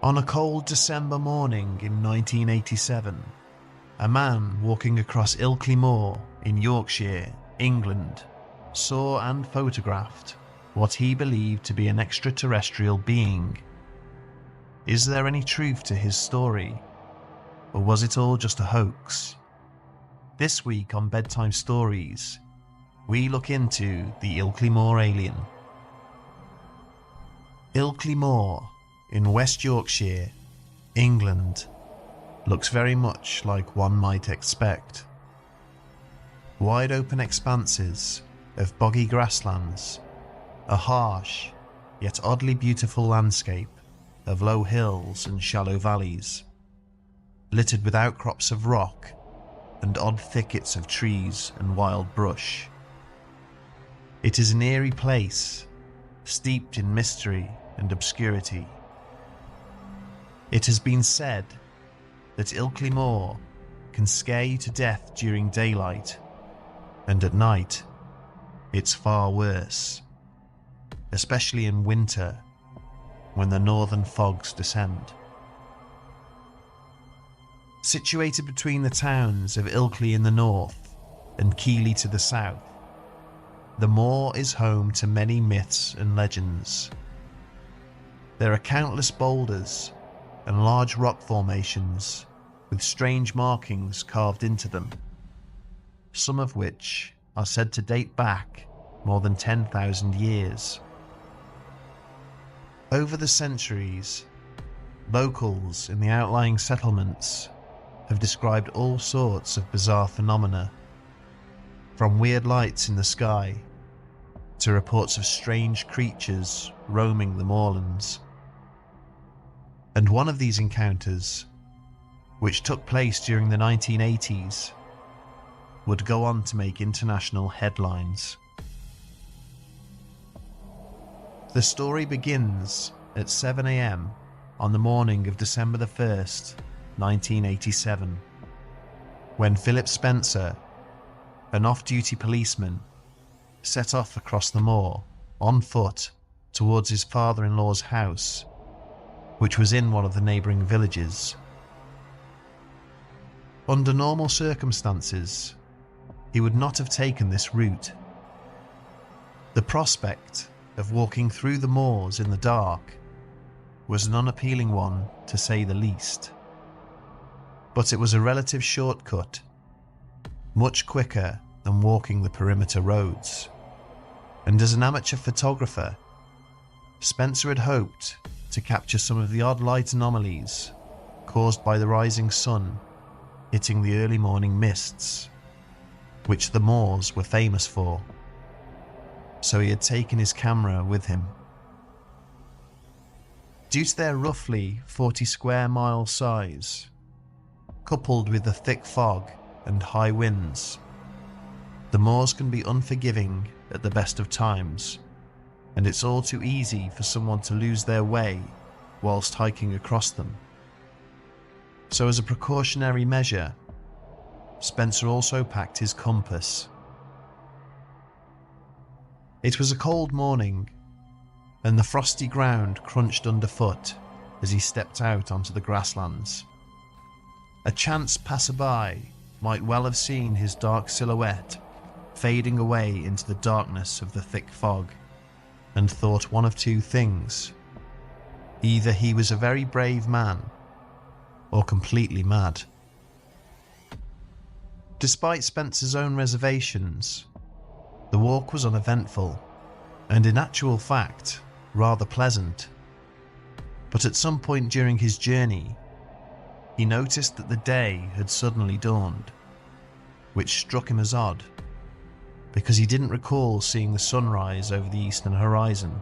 On a cold December morning in 1987, a man walking across Ilkley Moor in Yorkshire, England, saw and photographed what he believed to be an extraterrestrial being. Is there any truth to his story, or was it all just a hoax? This week on Bedtime Stories, we look into the Ilkley Moor Alien. Ilkley Moor in West Yorkshire, England, looks very much like one might expect. Wide open expanses of boggy grasslands, a harsh yet oddly beautiful landscape of low hills and shallow valleys, littered with outcrops of rock and odd thickets of trees and wild brush. It is an eerie place, steeped in mystery and obscurity. It has been said that Ilkley Moor can scare you to death during daylight, and at night it's far worse, especially in winter when the northern fogs descend. Situated between the towns of Ilkley in the north and Keighley to the south, the moor is home to many myths and legends. There are countless boulders and large rock formations with strange markings carved into them, some of which are said to date back more than 10,000 years. Over the centuries, locals in the outlying settlements have described all sorts of bizarre phenomena, from weird lights in the sky to reports of strange creatures roaming the moorlands. And one of these encounters, which took place during the 1980s, would go on to make international headlines. The story begins at 7 a.m. on the morning of December the 1st, 1987, when Philip Spencer, an off-duty policeman, set off across the moor on foot towards his father-in-law's house, which was in one of the neighbouring villages. Under normal circumstances, he would not have taken this route. The prospect of walking through the moors in the dark was an unappealing one, to say the least. But it was a relative shortcut, much quicker than walking the perimeter roads. And as an amateur photographer, Spencer had hoped to capture some of the odd light anomalies caused by the rising sun hitting the early morning mists, which the moors were famous for. So he had taken his camera with him. Due to their roughly 40 square mile size, coupled with the thick fog and high winds, the moors can be unforgiving at the best of times, and it's all too easy for someone to lose their way whilst hiking across them. So as a precautionary measure, Spencer also packed his compass. It was a cold morning, and the frosty ground crunched underfoot as he stepped out onto the grasslands. A chance passerby might well have seen his dark silhouette fading away into the darkness of the thick fog, and thought one of two things: either he was a very brave man, or completely mad. Despite Spencer's own reservations, the walk was uneventful, and in actual fact, rather pleasant. But at some point during his journey, he noticed that the day had suddenly dawned, which struck him as odd, because he didn't recall seeing the sunrise over the eastern horizon.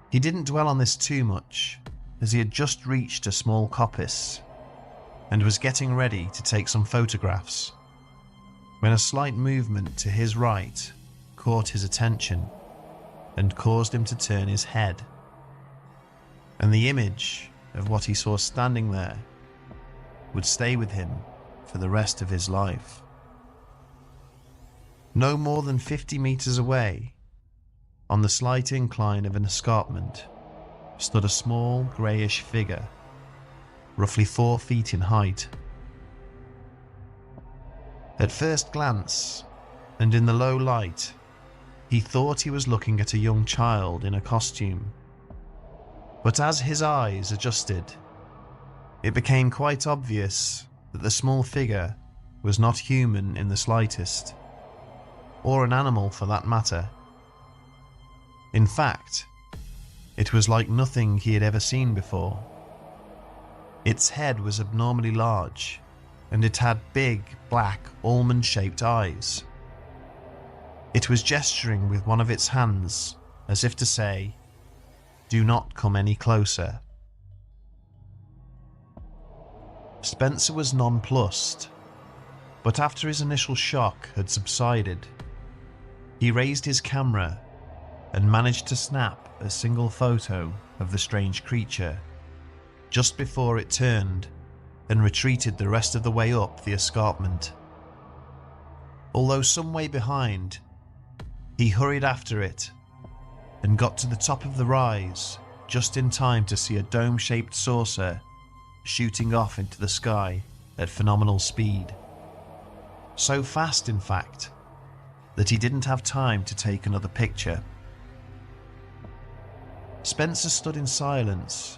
He didn't dwell on this too much, as he had just reached a small coppice and was getting ready to take some photographs, when a slight movement to his right caught his attention and caused him to turn his head. And the image of what he saw standing there would stay with him for the rest of his life. No more than 50 meters away, on the slight incline of an escarpment, stood a small greyish figure, roughly 4 feet in height. At first glance, and in the low light, he thought he was looking at a young child in a costume. But as his eyes adjusted, it became quite obvious that the small figure was not human in the slightest, or an animal for that matter. In fact, it was like nothing he had ever seen before. Its head was abnormally large, and it had big, black, almond-shaped eyes. It was gesturing with one of its hands, as if to say, "Do not come any closer." Spencer was nonplussed, but after his initial shock had subsided, he raised his camera and managed to snap a single photo of the strange creature just before it turned and retreated the rest of the way up the escarpment. Although some way behind, he hurried after it and got to the top of the rise just in time to see a dome-shaped saucer shooting off into the sky at phenomenal speed. So fast, in fact, that he didn't have time to take another picture. Spencer stood in silence,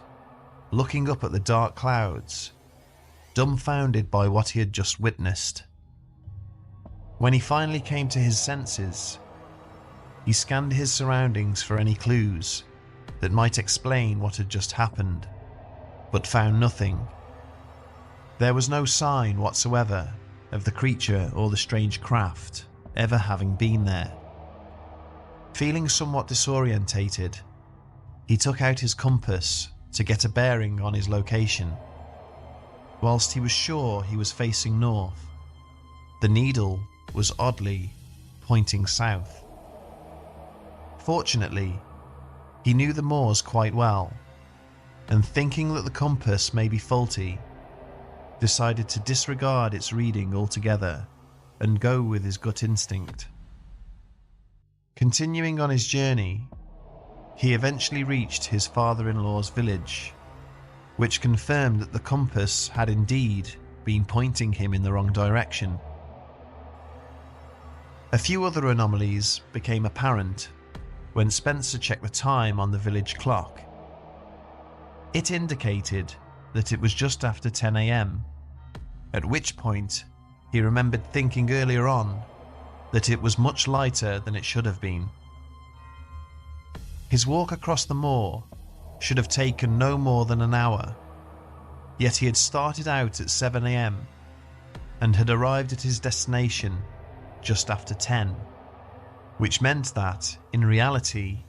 looking up at the dark clouds, dumbfounded by what he had just witnessed. When he finally came to his senses, he scanned his surroundings for any clues that might explain what had just happened, but found nothing. There was no sign whatsoever of the creature or the strange craft ever having been there. Feeling somewhat disorientated, he took out his compass to get a bearing on his location. Whilst he was sure he was facing north, the needle was oddly pointing south. Fortunately, he knew the moors quite well, and thinking that the compass may be faulty, decided to disregard its reading altogether and go with his gut instinct. Continuing on his journey, he eventually reached his father-in-law's village, which confirmed that the compass had indeed been pointing him in the wrong direction. A few other anomalies became apparent when Spencer checked the time on the village clock. It indicated that it was just after 10 a.m, at which point he remembered thinking earlier on that it was much lighter than it should have been. His walk across the moor should have taken no more than an hour, yet he had started out at 7 a.m. and had arrived at his destination just after 10, which meant that, in reality,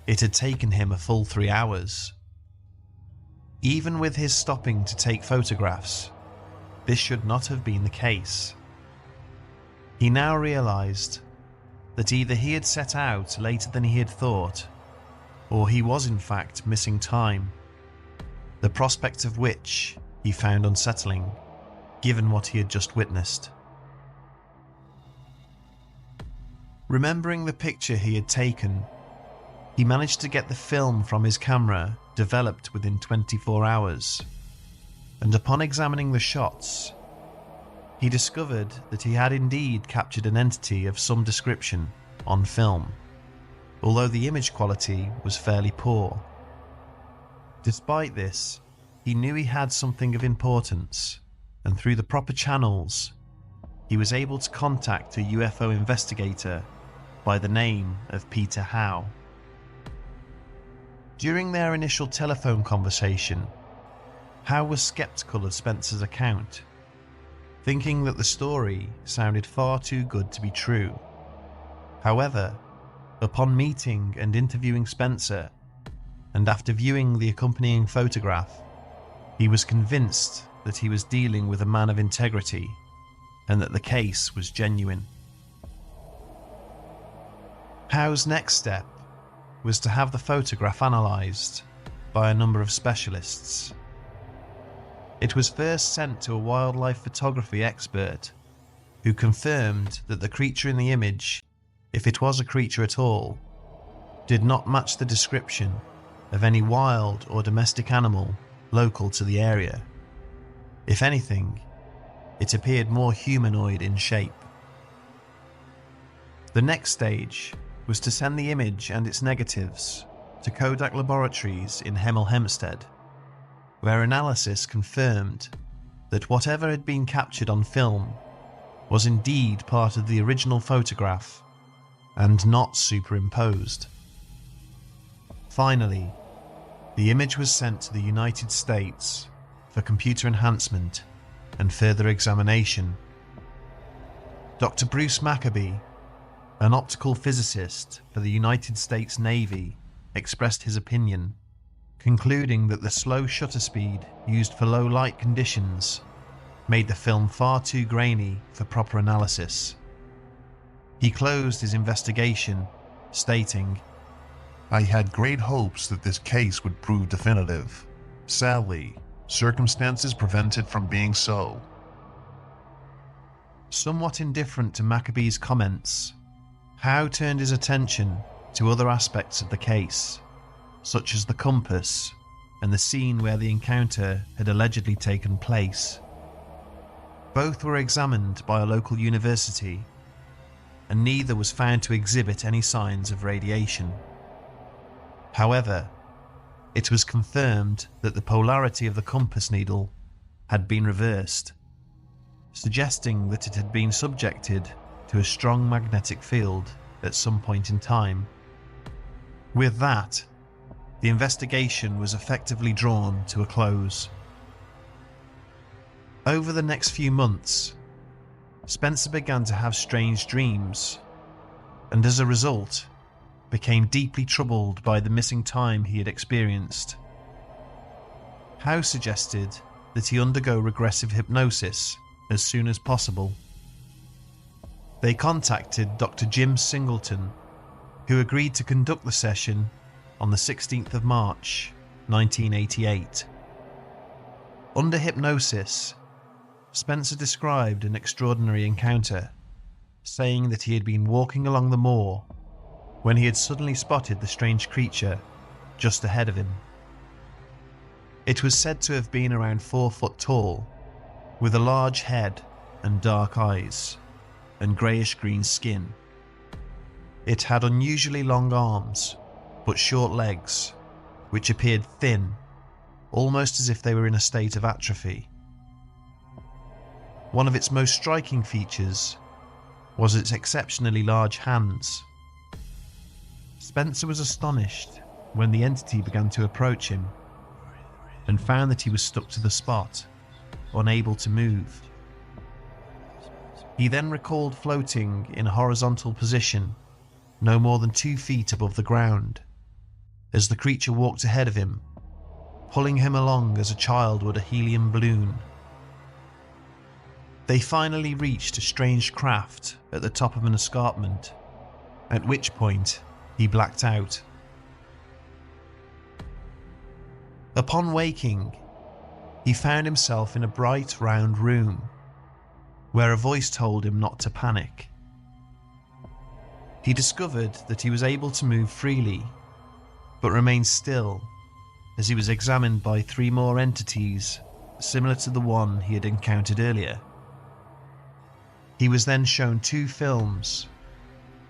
it had taken him a full 3 hours. Even with his stopping to take photographs, this should not have been the case. He now realised that either he had set out later than he had thought, or he was in fact missing time, the prospect of which he found unsettling, given what he had just witnessed. Remembering the picture he had taken, he managed to get the film from his camera developed within 24 hours, and upon examining the shots, he discovered that he had indeed captured an entity of some description on film, although the image quality was fairly poor. Despite this, he knew he had something of importance, and through the proper channels, he was able to contact a UFO investigator by the name of Peter Howe. During their initial telephone conversation, Howe was skeptical of Spencer's account, thinking that the story sounded far too good to be true. However, upon meeting and interviewing Spencer, and after viewing the accompanying photograph, he was convinced that he was dealing with a man of integrity and that the case was genuine. Howe's next step was to have the photograph analysed by a number of specialists. It was first sent to a wildlife photography expert, who confirmed that the creature in the image, if it was a creature at all, did not match the description of any wild or domestic animal local to the area. If anything, it appeared more humanoid in shape. The next stage was to send the image and its negatives to Kodak Laboratories in Hemel Hempstead, where analysis confirmed that whatever had been captured on film was indeed part of the original photograph and not superimposed. Finally, the image was sent to the United States for computer enhancement and further examination. Dr. Bruce Maccabee, an optical physicist for the United States Navy, expressed his opinion, concluding that the slow shutter speed used for low light conditions made the film far too grainy for proper analysis. He closed his investigation, stating, "I had great hopes that this case would prove definitive. Sadly, circumstances prevent it from being so." Somewhat indifferent to Maccabee's comments, Howe turned his attention to other aspects of the case, such as the compass and the scene where the encounter had allegedly taken place. Both were examined by a local university, and neither was found to exhibit any signs of radiation. However, it was confirmed that the polarity of the compass needle had been reversed, suggesting that it had been subjected to a strong magnetic field at some point in time. With that, the investigation was effectively drawn to a close. Over the next few months, Spencer began to have strange dreams, and as a result, became deeply troubled by the missing time he had experienced. Howe suggested that he undergo regressive hypnosis as soon as possible. They contacted Dr. Jim Singleton, who agreed to conduct the session on the 16th of March, 1988. Under hypnosis, Spencer described an extraordinary encounter, saying that he had been walking along the moor when he had suddenly spotted the strange creature just ahead of him. It was said to have been around 4 foot tall, with a large head and dark eyes, and greyish-green skin. It had unusually long arms, but short legs, which appeared thin, almost as if they were in a state of atrophy. One of its most striking features was its exceptionally large hands. Spencer was astonished when the entity began to approach him, and found that he was stuck to the spot, unable to move. He then recalled floating in a horizontal position, no more than 2 feet above the ground, as the creature walked ahead of him, pulling him along as a child would a helium balloon. They finally reached a strange craft at the top of an escarpment, at which point he blacked out. Upon waking, he found himself in a bright round room, where a voice told him not to panic. He discovered that he was able to move freely, but remained still as he was examined by 3 more entities similar to the one he had encountered earlier. He was then shown 2 films,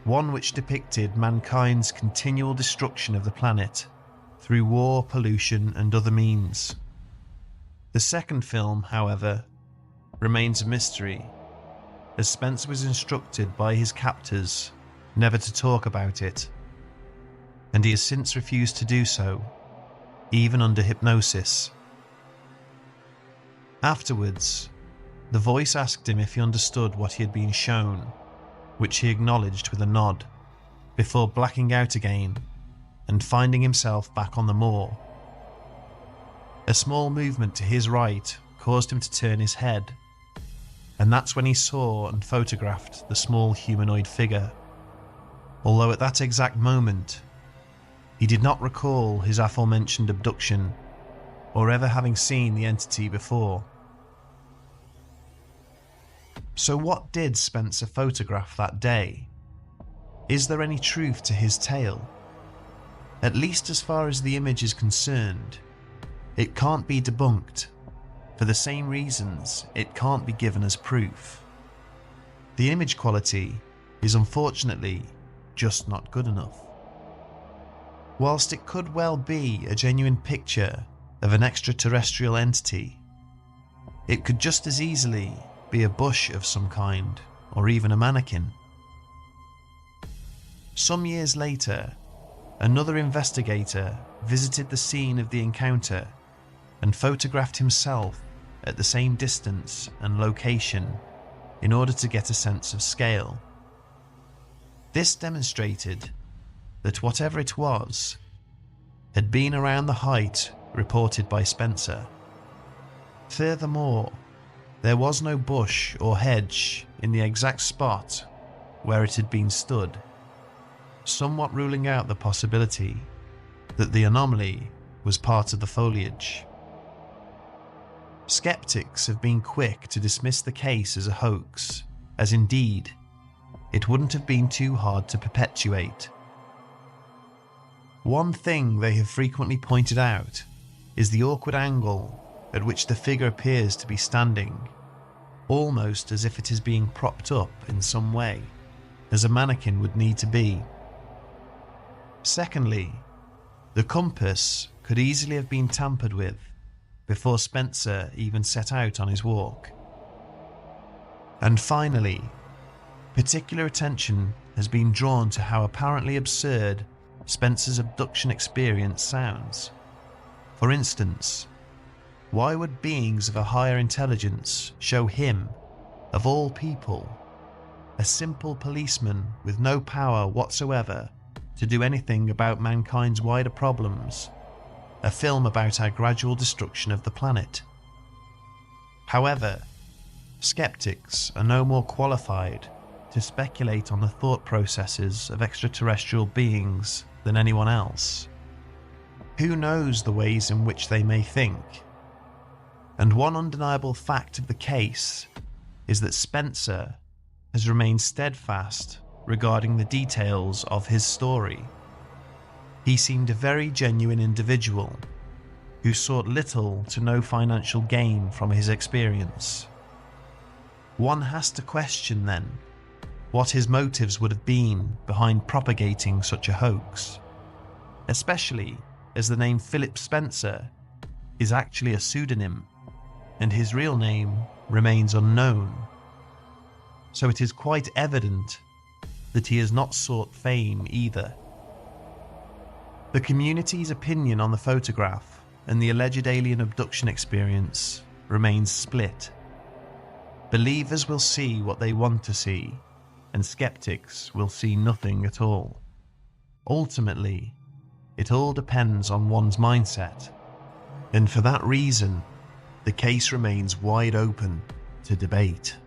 one which depicted mankind's continual destruction of the planet through war, pollution, and other means. The second film, however, remains a mystery, as Spencer was instructed by his captors never to talk about it, and he has since refused to do so, even under hypnosis. Afterwards, the voice asked him if he understood what he had been shown, which he acknowledged with a nod, before blacking out again and finding himself back on the moor. A small movement to his right caused him to turn his head, and that's when he saw and photographed the small humanoid figure, although at that exact moment he did not recall his aforementioned abduction or ever having seen the entity before. So what did Spencer photograph that day? Is there any truth to his tale? At least as far as the image is concerned, it can't be debunked. For the same reasons, it can't be given as proof. The image quality is unfortunately just not good enough. Whilst it could well be a genuine picture of an extraterrestrial entity, it could just as easily be a bush of some kind, or even a mannequin. Some years later, another investigator visited the scene of the encounter and photographed himself at the same distance and location in order to get a sense of scale. This demonstrated that whatever it was had been around the height reported by Spencer. Furthermore, there was no bush or hedge in the exact spot where it had been stood, somewhat ruling out the possibility that the anomaly was part of the foliage. Skeptics have been quick to dismiss the case as a hoax, as indeed, it wouldn't have been too hard to perpetuate. One thing they have frequently pointed out is the awkward angle at which the figure appears to be standing, almost as if it is being propped up in some way, as a mannequin would need to be. Secondly, the compass could easily have been tampered with before Spencer even set out on his walk. And finally, particular attention has been drawn to how apparently absurd Spencer's abduction experience sounds. For instance, why would beings of a higher intelligence show him, of all people, a simple policeman with no power whatsoever to do anything about mankind's wider problems, a film about our gradual destruction of the planet? However, skeptics are no more qualified to speculate on the thought processes of extraterrestrial beings than anyone else. Who knows the ways in which they may think? And one undeniable fact of the case is that Spencer has remained steadfast regarding the details of his story. He seemed a very genuine individual who sought little to no financial gain from his experience. One has to question then what his motives would have been behind propagating such a hoax, especially as the name Philip Spencer is actually a pseudonym and his real name remains unknown. So it is quite evident that he has not sought fame either. The community's opinion on the photograph and the alleged alien abduction experience remains split. Believers will see what they want to see, and skeptics will see nothing at all. Ultimately, it all depends on one's mindset, and for that reason, the case remains wide open to debate.